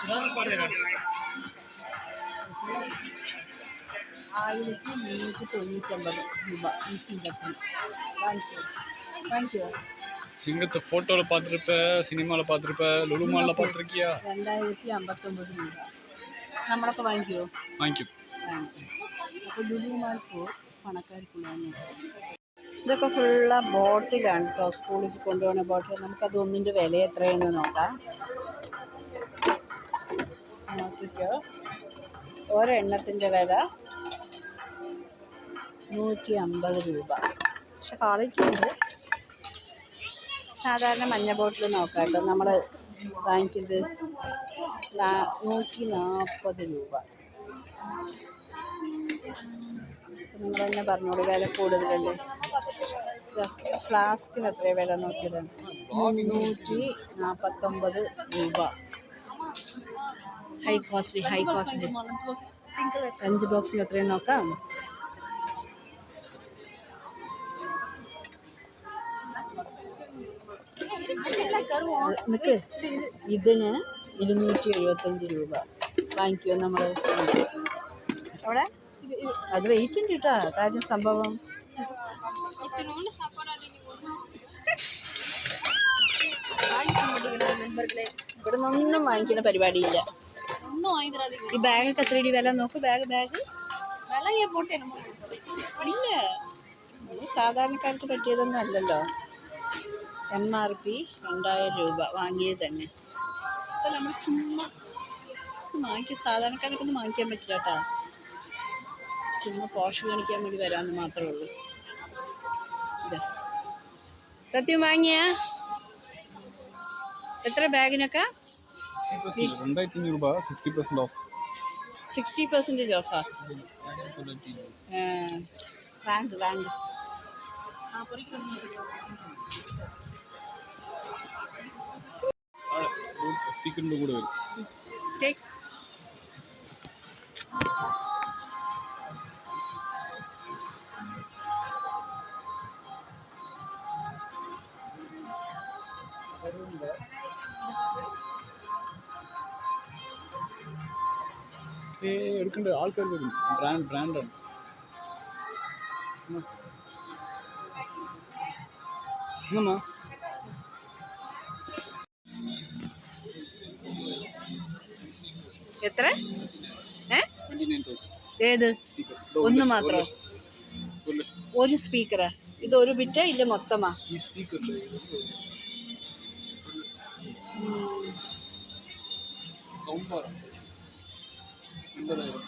1390 ഈ സിംഗത്തിന് വാങ്ങിക്കോ. சிங்கத்தை ஃபோட்டோவில் பார்த்துருப்ப, சினிமாவில் பார்த்துருப்ப, லுலு மாலில் பார்த்துருக்கியா? 2059 രൂപ. നമ്മളൊക്കെ വാങ്ങിക്കുമോ? വാങ്ങിക്കും. അപ്പോൾ ലുലു മാൾ പണക്കാർക്കുള്ളതാണ്. ഇതൊക്കെ ഫുള്ള ബോട്ടിലാണ് കേട്ടോ, സ്കൂളിൽ കൊണ്ടുപോകുന്ന ബോട്ടിൽ. നമുക്കത് ഒന്നിൻ്റെ വില എത്രയെന്ന് നോക്കാം. നോക്കിക്കോ, ഒരെണ്ണത്തിൻ്റെ വില 150 രൂപ. പക്ഷെ ക്വാളിറ്റി ഉണ്ട്. സാധാരണ മഞ്ഞ ബോട്ടിൽ നോക്കാം കേട്ടോ. നമ്മൾ വാങ്ങിക്കുന്നത് 140 രൂപ. നിങ്ങൾ തന്നെ പറഞ്ഞോളൂ, വില കൂടുതലല്ലേ. ഫ്ലാസ്കിന് എത്രയാണ് വില നോക്കിയത്? 349 രൂപ. ഹൈ കോസ്റ്റ്ലി 5 ബോക്സിന് എത്രയും നോക്കാം. നിക്ക്, ഇതിന് 275 രൂപ. വാങ്ങിക്കുമോ നമ്മൾ? അവിടെ അത് വെയിറ്റ് ഉണ്ട് കേട്ടോ. കാര്യം സംഭവം ഇവിടെ നിന്നൊന്നും വാങ്ങിക്കുന്ന പരിപാടിയില്ല. ഈ ബാഗൊക്കെ എത്രയടി വില നോക്ക്. ബാഗ് ഇല്ല, സാധാരണക്കാർക്ക് പറ്റിയതൊന്നും അല്ലല്ലോ. MRP 2000 രൂപ വാങ്ങിയത് തന്നെ. അപ്പോൾ നമ്മൾ ചുമ്മാ വാങ്ങിക്കാൻ, സാധാരണക്കാർക്കൊന്നും വാങ്ങിക്കാൻ പറ്റില്ല കേട്ടോ. ചുമ്മാ പോഷ് കാണിക്കാൻ വേണ്ടി വരാമെന്ന് മാത്രമേ ഉള്ളൂ. ഇതാ പ്രത്യേകം വാങ്ങിയ എത്ര ബാഗിനൊക്കെ? 2500 രൂപ. 60% ഓഫ്. 60% ഓഫാ? വാങ്ങ്. സ്പീക്കറിൻ്റെ കൂടെ വരും. എടുക്കണ്ട ആൾക്കാർ വരും. ബ്രാൻഡാണ്. എത്ര? ഏത്? ഒന്ന് മാത്രം? ഒരു സ്പീക്കറാ? ഇത് ഒരു ബിറ്റാ ഇല്ല മൊത്തമാ? ഈ സ്പീക്കർ സൗണ്ട് ബാർ 80,000.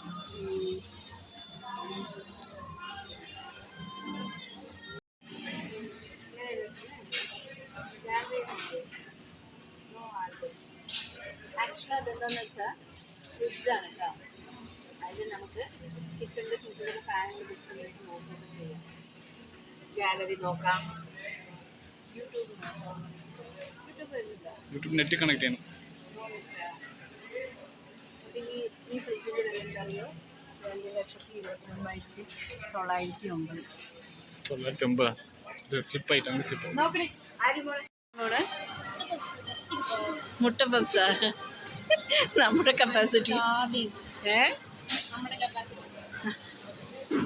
ആക്ച്വലി അതെന്താണെന്ന് വെച്ചാൽ ഫ്രിഡ്ജാണ് കേട്ടോ. അതിൽ നമുക്ക് കിച്ചണിൻ്റെ ഫ്രിഡ്ജിലൊക്കെ ഫാനിൽ വെച്ചിട്ടുണ്ടെങ്കിൽ നോക്കുകയൊക്കെ ചെയ്യാം. ഗാലറി നോക്കാം, യൂട്യൂബ് നോക്കാം. യൂട്യൂബ് നെറ്റ് കണക്ട് ചെയ്യണം. ഈ ഫ്രിഡ്ജിൻ്റെ വില എന്താണെന്നോ? 2,909. ഫ്ലിപ്പായിട്ടാണ്. നോക്കണേ ആരും മുട്ട പപ്സാ. നമ്മുടെ കപ്പാസിറ്റി നമ്മുടെ capacity.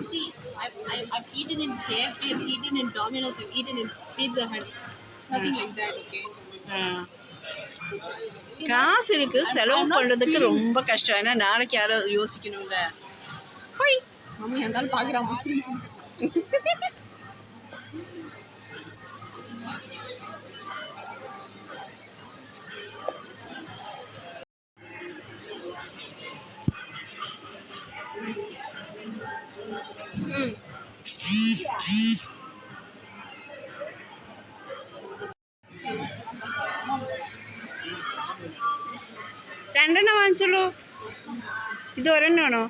See, I've eaten in KFC, I've eaten in Domino's, I've eaten in Pizza Hut. It's nothing like that, okay? காசு இருக்கு, செலவு பண்ணுறதுக்கு ரொம்ப கஷ்டம். ஏன்னா நாளைக்கு யாரும் யோசிக்கணும்ல. போய் மம்மி இருந்தாலும் பார்க்குறாமா. രണ്ടെണ്ണം വാങ്ങിച്ചോളൂ. ഇത് ഒരെണ്ണമാണോ?